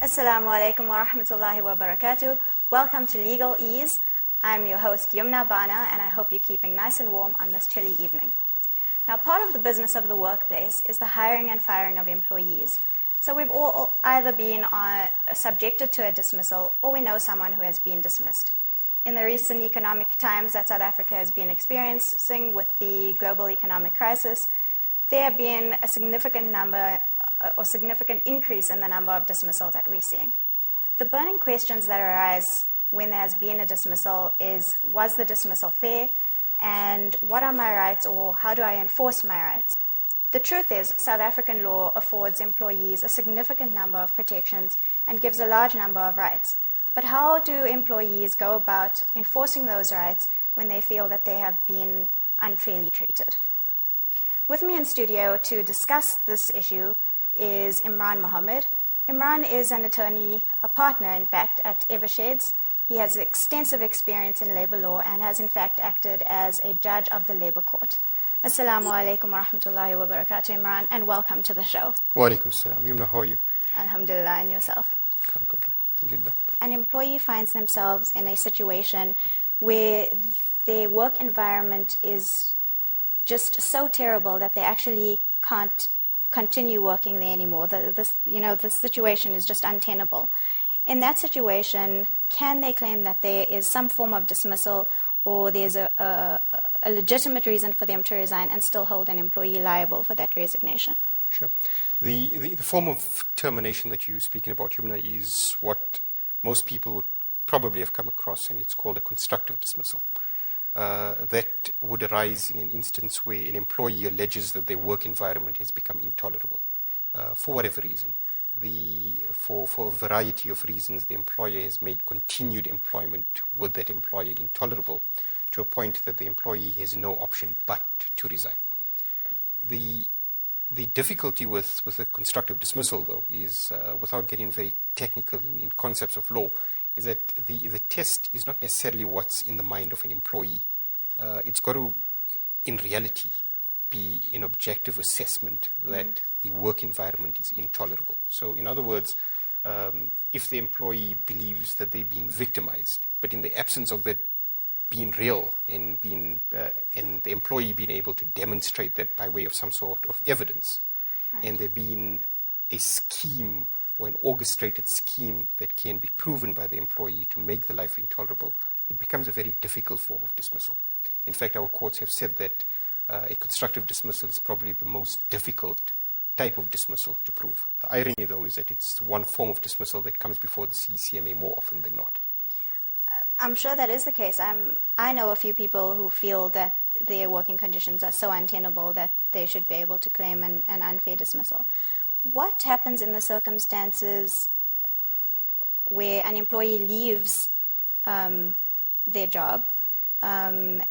Assalamu alaikum wa rahmatullahi wa barakatuh. Welcome to Legal Ease. I'm your host Yumna Bhana, and I hope you're keeping nice and warm on this chilly evening. Now, part of the business of the workplace is the hiring and firing of employees. So we've all either been subjected to a dismissal, or we know someone who has been dismissed. In the recent economic times that South Africa has been experiencing with the global economic crisis, there have been a significant increase in the number of dismissals that we're seeing. The burning questions that arise when there has been a dismissal is, was the dismissal fair? And what are my rights, or how do I enforce my rights? The truth is, South African law affords employees a significant number of protections and gives a large number of rights. But how do employees go about enforcing those rights when they feel that they have been unfairly treated? With me in studio to discuss this issue is Imraan Mahomed. Imraan is an attorney, a partner, in fact, at Eversheds. He has extensive experience in labor law and has, in fact, acted as a judge of the labor court. Assalamu alaikum wa rahmatullahi wa barakatuh, Imraan, and welcome to the show. Wa alaikum salam. Yumna, how are you? Alhamdulillah, and yourself? Can't complain. Alhamdulillah. An employee finds themselves in a situation where their work environment is just so terrible that they actually can't continue working there anymore. The situation is just untenable. In that situation, can they claim that there is some form of dismissal, or there's a legitimate reason for them to resign and still hold an employee liable for that resignation? Sure. The form of termination that you're speaking about, Yumna, is what most people would probably have come across, and it's called a constructive dismissal. That would arise in an instance where an employee alleges that their work environment has become intolerable for whatever reason. For a variety of reasons, the employer has made continued employment with that employer intolerable, to a point that the employee has no option but to resign. The difficulty with a constructive dismissal, though, is, without getting very technical in concepts of law, is that the test is not necessarily what's in the mind of an employee. It's got to, in reality, be an objective assessment that the work environment is intolerable. So, in other words, if the employee believes that they've been victimized, but in the absence of that being real and the employee being able to demonstrate that by way of some sort of evidence, right, and there being a scheme or an orchestrated scheme that can be proven by the employee to make the life intolerable, it becomes a very difficult form of dismissal. In fact, our courts have said that a constructive dismissal is probably the most difficult type of dismissal to prove. The irony, though, is that it's one form of dismissal that comes before the CCMA more often than not. I'm sure that is the case. I know a few people who feel that their working conditions are so untenable that they should be able to claim an unfair dismissal. What happens in the circumstances where an employee leaves their job and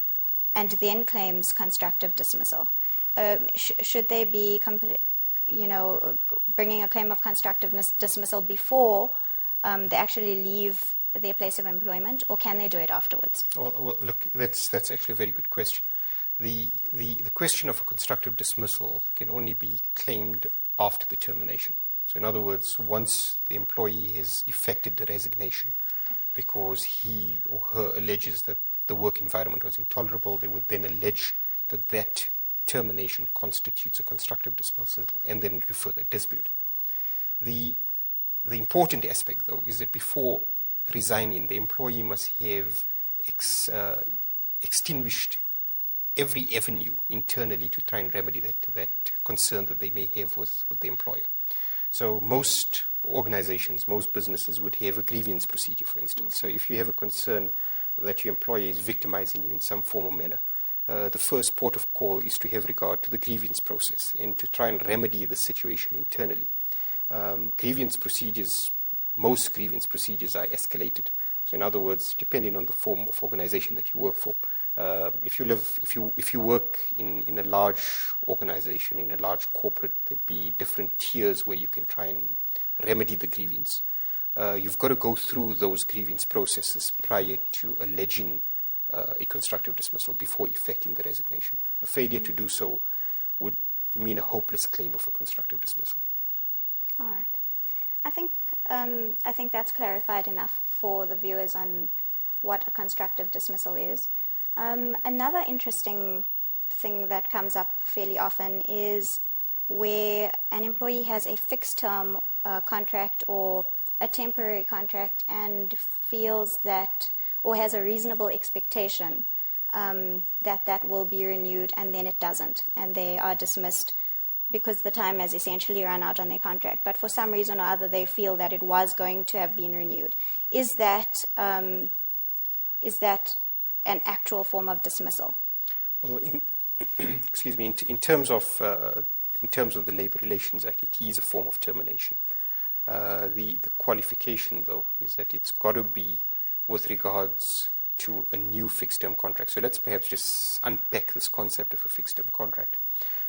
then claims constructive dismissal? Should they be bringing a claim of constructive dismissal before they actually leave their place of employment, or can they do it afterwards? Well, look, that's actually a very good question. The question of a constructive dismissal can only be claimed after the termination. So, in other words, once the employee has effected the resignation, okay, because he or her alleges that the work environment was intolerable, they would then allege that termination constitutes a constructive dismissal and then refer the dispute. The important aspect, though, is that before resigning, the employee must have extinguished every avenue internally to try and remedy that concern that they may have with the employer. So most organizations, most businesses would have a grievance procedure, for instance. So if you have a concern that your employer is victimizing you in some form or manner, the first port of call is to have regard to the grievance process and to try and remedy the situation internally. Most grievance procedures are escalated. So in other words, depending on the form of organization that you work for, if you work in a large organization, in a large corporate, there'd be different tiers where you can try and remedy the grievance. You've got to go through those grievance processes prior to alleging a constructive dismissal before effecting the resignation. A failure to do so would mean a hopeless claim of a constructive dismissal. All right. I think I think that's clarified enough for the viewers on what a constructive dismissal is. Another interesting thing that comes up fairly often is where an employee has a fixed-term contract or a temporary contract and feels that, or has a reasonable expectation that will be renewed, and then it doesn't, and they are dismissed because the time has essentially run out on their contract. But for some reason or other, they feel that it was going to have been renewed. Is that an actual form of dismissal? Well, excuse me. In terms of the Labour Relations Act, it is a form of termination. The qualification, though, is that it's got to be with regards to a new fixed-term contract. So let's perhaps just unpack this concept of a fixed-term contract.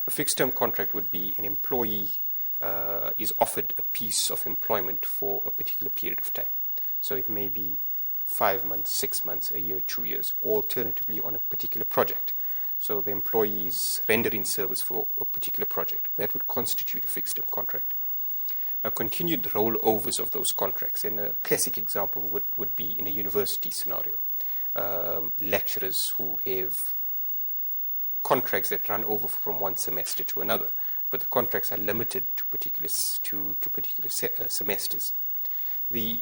A fixed-term contract would be an employee is offered a piece of employment for a particular period of time. So it may be 5 months, 6 months, a year, 2 years, or alternatively on a particular project. So the employee is rendering service for a particular project. That would constitute a fixed-term contract. Now, continued rollovers of those contracts, and a classic example would be in a university scenario. Lecturers who have contracts that run over from one semester to another, but the contracts are limited to particular semesters. The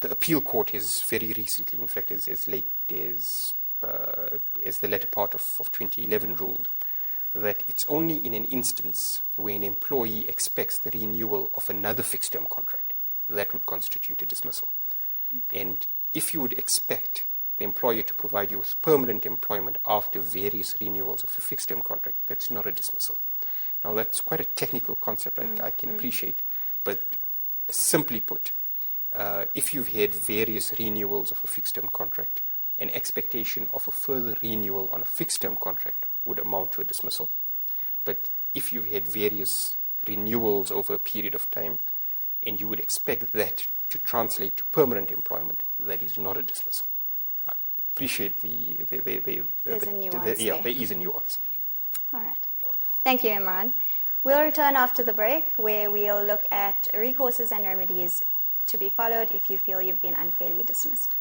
appeal court has very recently, in fact, as late as the latter part of 2011 ruled, that it's only in an instance where an employee expects the renewal of another fixed-term contract that would constitute a dismissal. Okay. And if you would expect the employer to provide you with permanent employment after various renewals of a fixed-term contract, that's not a dismissal. Now, that's quite a technical concept, I can appreciate, but simply put, if you've had various renewals of a fixed-term contract, an expectation of a further renewal on a fixed-term contract would amount to a dismissal. But if you've had various renewals over a period of time, and you would expect that to translate to permanent employment, that is not a dismissal. I appreciate There's a nuance there is a nuance. All right. Thank you, Imraan. We'll return after the break, where we'll look at recourses and remedies to be followed if you feel you've been unfairly dismissed.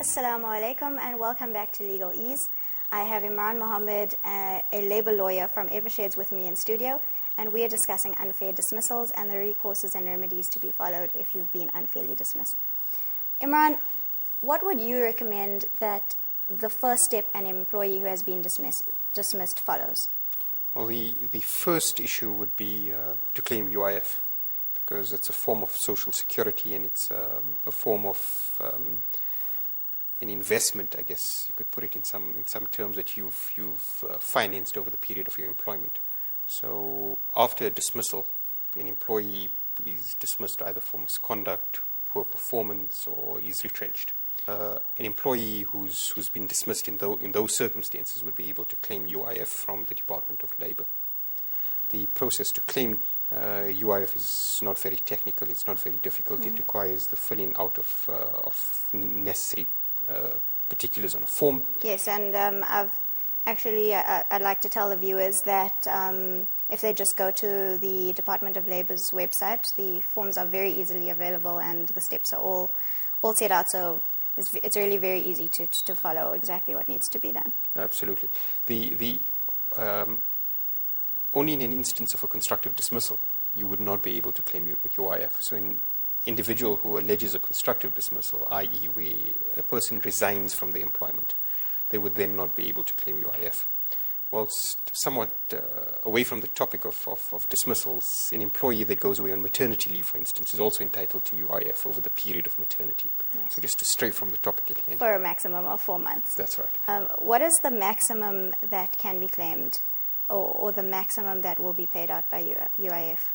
Assalamu alaikum and welcome back to Legal Ease. I have Imraan Mahomed, a labour lawyer from Eversheds, with me in studio, and we are discussing unfair dismissals and the recourses and remedies to be followed if you've been unfairly dismissed. Imraan, what would you recommend that the first step an employee who has been dismissed follows? Well, the first issue would be to claim UIF, because it's a form of social security and it's a form of an investment, I guess you could put it in some terms, that you've financed over the period of your employment. So after a dismissal, an employee is dismissed either for misconduct, poor performance, or is retrenched. An employee who's been dismissed in those circumstances would be able to claim UIF from the Department of Labour. The process to claim UIF is not very technical. It's not very difficult. It requires the filling out of necessary particulars on a form. Yes, and I'd like to tell the viewers that if they just go to the Department of Labour's website, the forms are very easily available and the steps are all set out, so it's really very easy to follow exactly what needs to be done. Absolutely. The only in an instance of a constructive dismissal, you would not be able to claim UIF. So an individual who alleges a constructive dismissal, i.e. where a person resigns from the employment, they would then not be able to claim UIF. Whilst somewhat away from the topic of dismissals, an employee that goes away on maternity leave, for instance, is also entitled to UIF over the period of maternity. Yes. So just to stray from the topic at hand. For a maximum of 4 months. That's right. What is the maximum that can be claimed, or the maximum that will be paid out by UIF?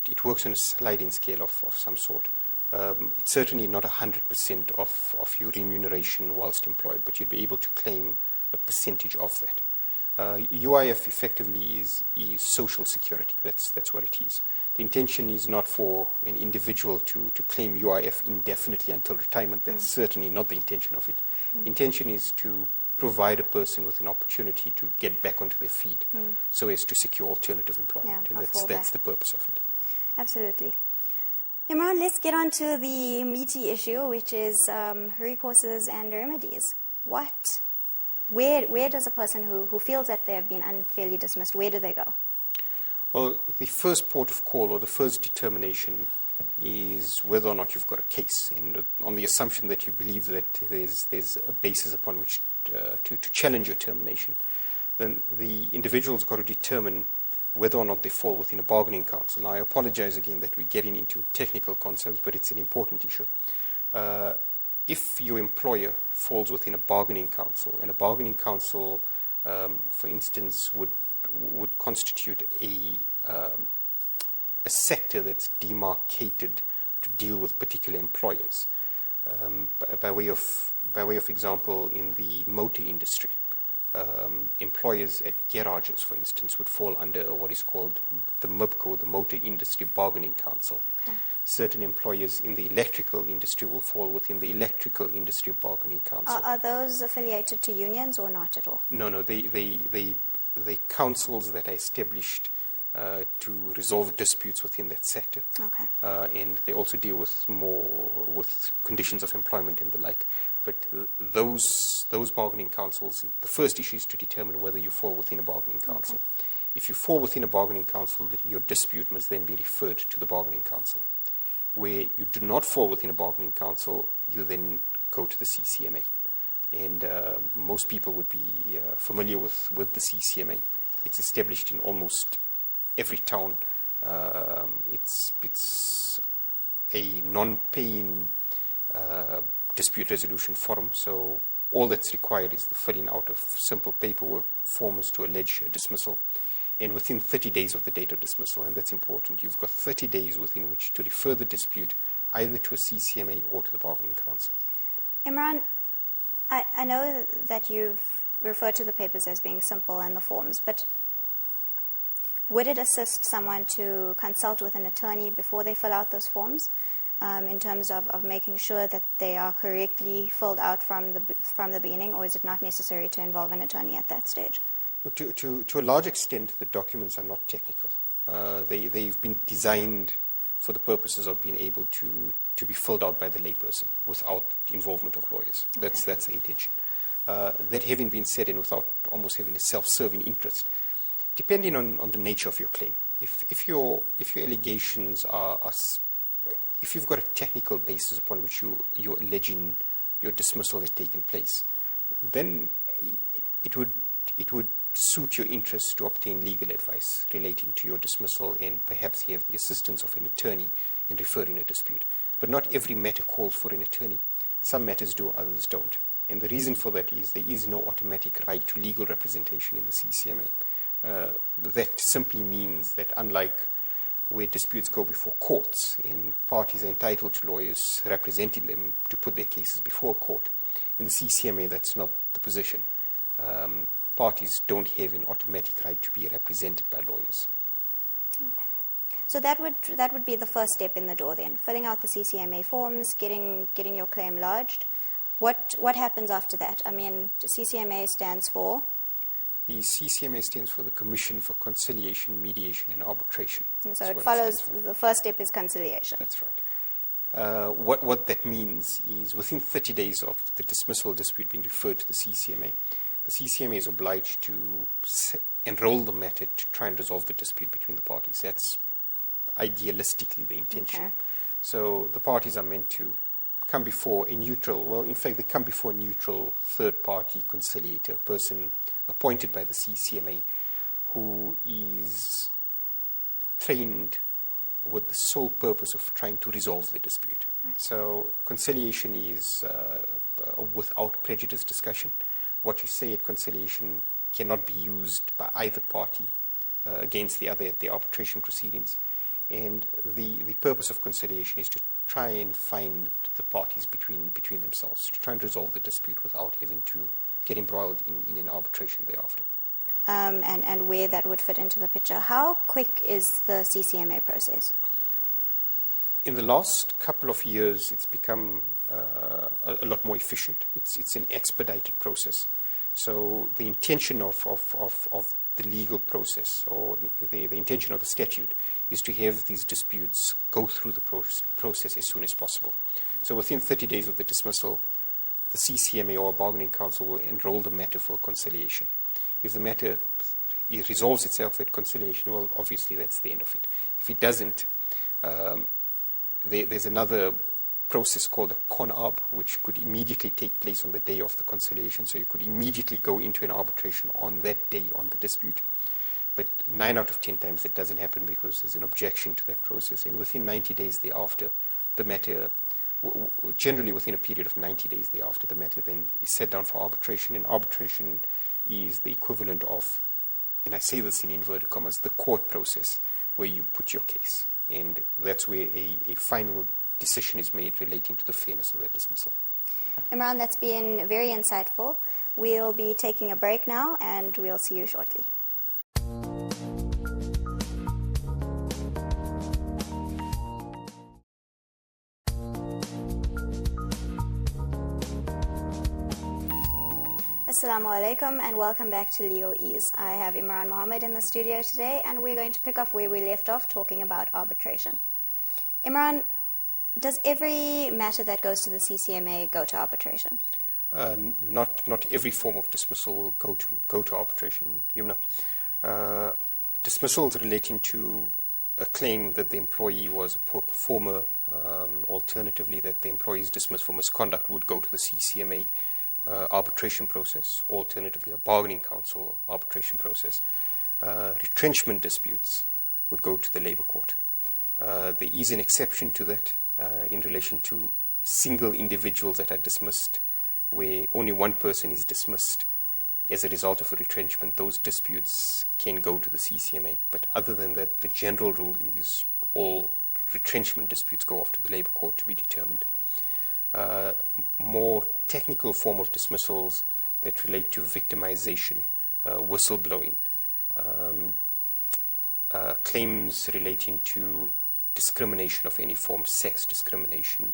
It works on a sliding scale of some sort. It's certainly not 100% of your remuneration whilst employed, but you'd be able to claim a percentage of that. UIF effectively is social security. That's what it is. The intention is not for an individual to claim UIF indefinitely until retirement. That's certainly not the intention of it. The intention is to provide a person with an opportunity to get back onto their feet so as to secure alternative employment. And that's the purpose of it. Absolutely. Imraan, let's get on to the meaty issue, which is recourses and remedies. Where does a person who feels that they have been unfairly dismissed, where do they go? Well, the first port of call or the first determination is whether or not you've got a case. And on the assumption that you believe that there's a basis upon which to challenge your termination, then the individual's got to determine whether or not they fall within a bargaining council. Now, I apologize again that we're getting into technical concepts, but it's an important issue. If your employer falls within a bargaining council, and a bargaining council, for instance, would constitute a sector that's demarcated to deal with particular employers. By way of example, in the motor industry, employers at garages, for instance, would fall under what is called the MIBCO, the Motor Industry Bargaining Council. Okay. Certain employers in the electrical industry will fall within the Electrical Industry Bargaining Council. Are those affiliated to unions or not at all? No, they councils that are established to resolve disputes within that sector. Okay. And they also deal with conditions of employment and the like. But those bargaining councils, the first issue is to determine whether you fall within a bargaining council. Okay. If you fall within a bargaining council, your dispute must then be referred to the bargaining council. Where you do not fall within a bargaining council, you then go to the CCMA. And most people would be familiar with the CCMA. It's established in almost every town. It's a non-paying dispute resolution forum. So all that's required is the filling out of simple paperwork forms to allege a dismissal. And within 30 days of the date of dismissal, and that's important, you've got 30 days within which to refer the dispute either to a CCMA or to the bargaining council. Imraan, I know that you've referred to the papers as being simple and the forms, but would it assist someone to consult with an attorney before they fill out those forms in terms of making sure that they are correctly filled out from the beginning, or is it not necessary to involve an attorney at that stage? Look, to a large extent, the documents are not technical. They've been designed for the purposes of being able to be filled out by the layperson without involvement of lawyers. Okay. That's the intention. That having been said, and without almost having a self-serving interest, depending on the nature of your claim, if your allegations are if you've got a technical basis upon which you're alleging your dismissal has taken place, then it would suit your interest to obtain legal advice relating to your dismissal and perhaps have the assistance of an attorney in referring a dispute. But not every matter calls for an attorney. Some matters do, others don't. And the reason for that is there is no automatic right to legal representation in the CCMA. That simply means that unlike where disputes go before courts and parties are entitled to lawyers representing them to put their cases before a court, in the CCMA that's not the position. Parties don't have an automatic right to be represented by lawyers. Okay. So that would be the first step in the door then, filling out the CCMA forms, getting your claim lodged. What happens after that? I mean, the CCMA stands for? The CCMA stands for the Commission for Conciliation, Mediation and Arbitration. And so it follows, the first step is conciliation. That's right. What that means is within 30 days of the dismissal dispute being referred to the CCMA is obliged to enroll the matter to try and resolve the dispute between the parties. That's idealistically the intention. Okay. So the parties are meant to come before a neutral, they come before a neutral third-party conciliator, a person appointed by the CCMA who is trained with the sole purpose of trying to resolve the dispute. Okay. So conciliation is without prejudice discussion. What you say at conciliation cannot be used by either party against the other at the arbitration proceedings. And the purpose of conciliation is to try and find the parties between themselves, to try and resolve the dispute without having to get embroiled in an arbitration thereafter. and where that would fit into the picture. How quick is the CCMA process? In the last couple of years, it's become a lot more efficient. It's an expedited process. So the intention of the legal process, or the intention of the statute, is to have these disputes go through the process as soon as possible. So within 30 days of the dismissal, the CCMA or bargaining council will enroll the matter for conciliation. If the matter resolves itself at conciliation, well, obviously that's the end of it. If it doesn't, there's another process called a con-arb, which could immediately take place on the day of the conciliation. So you could immediately go into an arbitration on that day on the dispute. But 9 out of 10 times it doesn't happen because there's an objection to that process. And within 90 days thereafter, the matter, generally within a period of 90 days thereafter, the matter then is set down for arbitration. And arbitration is the equivalent of, and I say this in inverted commas, the court process, where you put your case. And that's where a final decision is made relating to the fairness of that dismissal. Imraan, that's been very insightful. We'll be taking a break now, and we'll see you shortly. Assalamu alaikum and welcome back to Legal Ease. I have Imraan Mahomed in the studio today, and we're going to pick up where we left off talking about arbitration. Imraan, does every matter that goes to the CCMA go to arbitration? Not every form of dismissal will go to arbitration, Yumna. Dismissals relating to a claim that the employee was a poor performer, alternatively that the employee is dismissed for misconduct, would go to the CCMA arbitration process, alternatively a bargaining council arbitration process. Retrenchment disputes would go to the labor court. There is an exception to that in relation to single individuals that are dismissed, where only one person is dismissed as a result of a retrenchment. Those disputes can go to the CCMA. But other than that, the general rule is all retrenchment disputes go off to the labor court to be determined. More technical form of dismissals that relate to victimization, whistleblowing, claims relating to discrimination of any form, sex discrimination,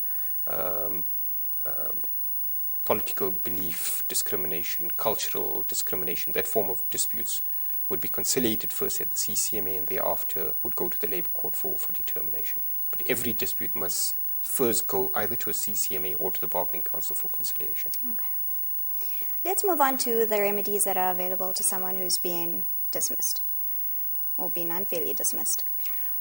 political belief discrimination, cultural discrimination, that form of disputes would be conciliated first at the CCMA and thereafter would go to the labor court for determination. But every dispute must first go either to a CCMA or to the bargaining council for conciliation. Okay. Let's move on to the remedies that are available to someone who's been dismissed or been unfairly dismissed.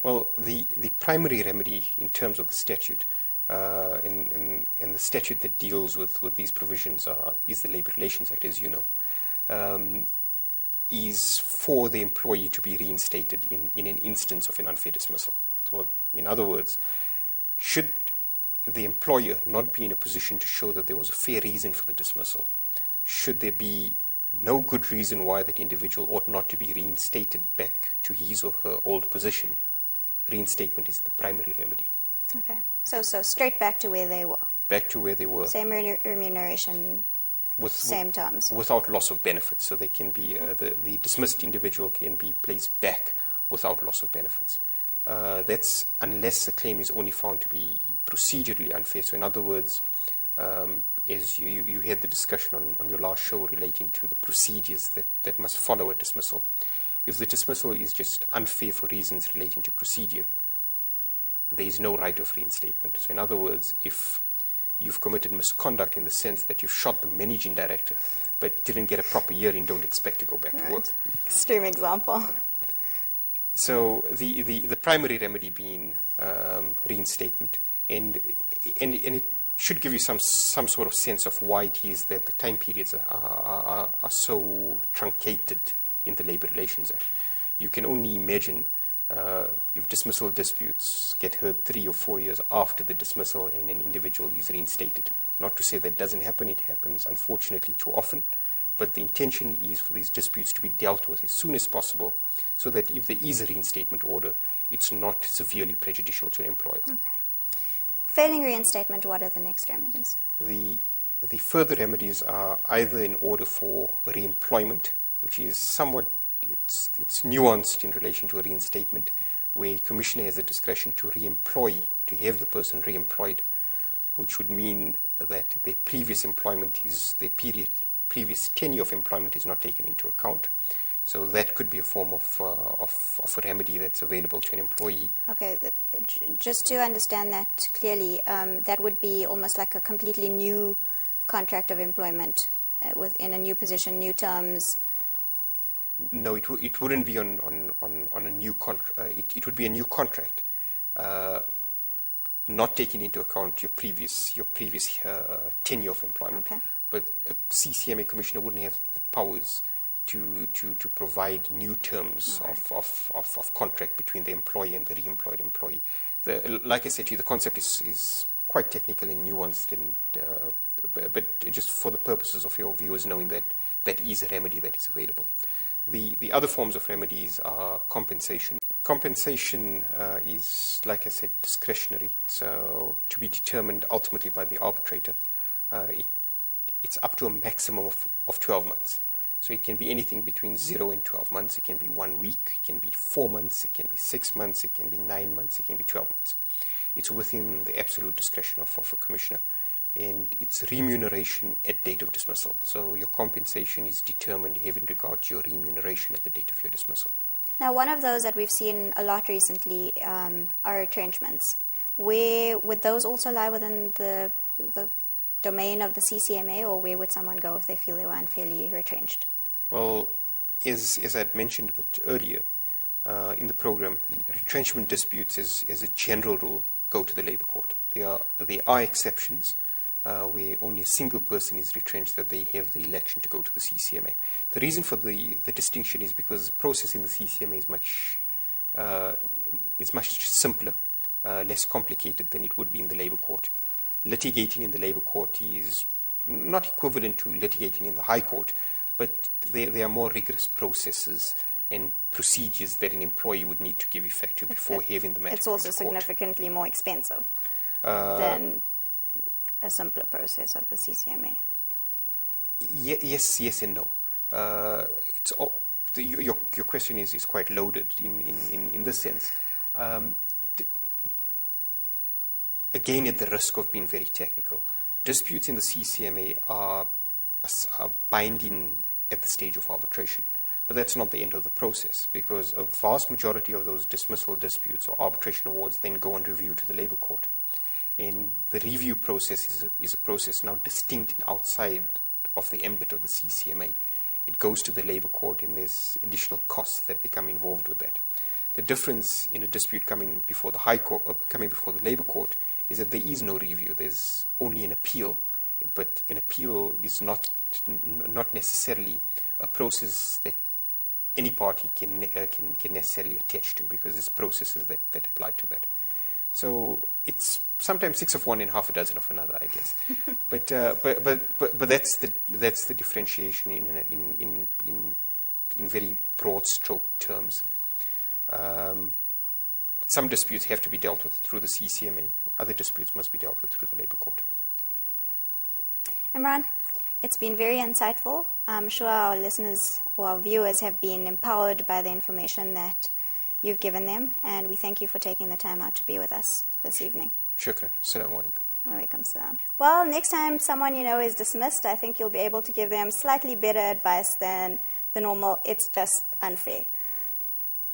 Well, the primary remedy in terms of the statute, in the statute that deals with these provisions is the Labour Relations Act, as you know, is for the employee to be reinstated in an instance of an unfair dismissal. So, in other words, should the employer not be in a position to show that there was a fair reason for the dismissal, should there be no good reason why that individual ought not to be reinstated back to his or her old position, reinstatement is the primary remedy. Okay. So straight back to where they were. Back to where they were. Same remuneration, same terms. Without loss of benefits. So they can be, the dismissed individual can be placed back without loss of benefits. That's unless the claim is only found to be procedurally unfair. So in other words, as you had the discussion on your last show relating to the procedures that must follow a dismissal. If the dismissal is just unfair for reasons relating to procedure, there is no right of reinstatement. So in other words, if you've committed misconduct in the sense that you've shot the managing director but didn't get a proper hearing, don't expect to go back to work. Extreme example. So the primary remedy being reinstatement, and it should give you some sort of sense of why it is that the time periods are so truncated in the Labour Relations Act. You can only imagine if dismissal disputes get heard 3 or 4 years after the dismissal and an individual is reinstated. Not to say that doesn't happen, it happens unfortunately too often, but the intention is for these disputes to be dealt with as soon as possible so that if there is a reinstatement order, it's not severely prejudicial to an employer. Okay. Failing reinstatement, what are the next remedies? The further remedies are either an order for re-employment, which is somewhat it's nuanced in relation to a reinstatement, where Commissioner has the discretion to re-employ, to have the person re-employed, which would mean that their previous employment is, their previous tenure of employment is not taken into account. So that could be a form of a remedy that's available to an employee. Okay, just to understand that clearly, that would be almost like a completely new contract of employment within a new position, new terms. No, it wouldn't be on a new contract. It would be a new contract, not taking into account your previous tenure of employment. Okay. But a CCMA commissioner wouldn't have the powers to provide new terms of contract between the employee and the re-employed employee. Like I said to you, the concept is quite technical and nuanced, and but just for the purposes of your viewers knowing that that is a remedy that is available. The other forms of remedies are compensation. Compensation is, like I said, discretionary, so to be determined ultimately by the arbitrator. It's up to a maximum of 12 months. So it can be anything between 0 and 12 months. It can be 1 week, it can be 4 months, it can be 6 months, it can be 9 months, it can be 12 months. It's within the absolute discretion of a commissioner. And it's remuneration at date of dismissal. So your compensation is determined having regard to your remuneration at the date of your dismissal. Now, one of those that we've seen a lot recently are retrenchments. Where would those also lie within the domain of the CCMA, or where would someone go if they feel they were unfairly retrenched? Well, as I had mentioned a bit earlier in the program, retrenchment disputes, as a general rule, go to the Labour Court. There are exceptions where only a single person is retrenched, that they have the election to go to the CCMA. The reason for the distinction is because the process in the CCMA is much simpler, less complicated than it would be in the Labour Court. Litigating in the Labour Court is not equivalent to litigating in the High Court, but there are more rigorous processes and procedures that an employee would need to give effect to before having the matter. It's also significantly more expensive than a simpler process of the CCMA. Yes and no. Your question is quite loaded in this sense. Again, at the risk of being very technical, disputes in the CCMA are binding at the stage of arbitration. But that's not the end of the process, because a vast majority of those dismissal disputes or arbitration awards then go on review to the Labour Court. And the review process is a process now distinct and outside of the ambit of the CCMA. It goes to the Labour Court, and there's additional costs that become involved with that. The difference in a dispute coming before the High Court or coming before the Labour Court is that there is no review. There's only an appeal, but an appeal is not necessarily a process that any party can necessarily attach to, because there's processes that apply to that. So it's sometimes 6 of one and half a dozen of another, I guess. but that's the differentiation in very broad stroke terms. Some disputes have to be dealt with through the CCMA. Other disputes must be dealt with through the Labour Court. Imraan, it's been very insightful. I'm sure our listeners or our viewers have been empowered by the information that you've given them, and we thank you for taking the time out to be with us this evening. Shukran. Assalamu alaikum. Walaikum salam. Well, next time someone you know is dismissed, I think you'll be able to give them slightly better advice than the normal, it's just unfair.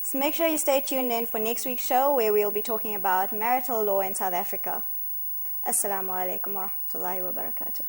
So make sure you stay tuned in for next week's show, where we'll be talking about marital law in South Africa. Assalamu alaikum wa rahmatullahi wa barakatuh.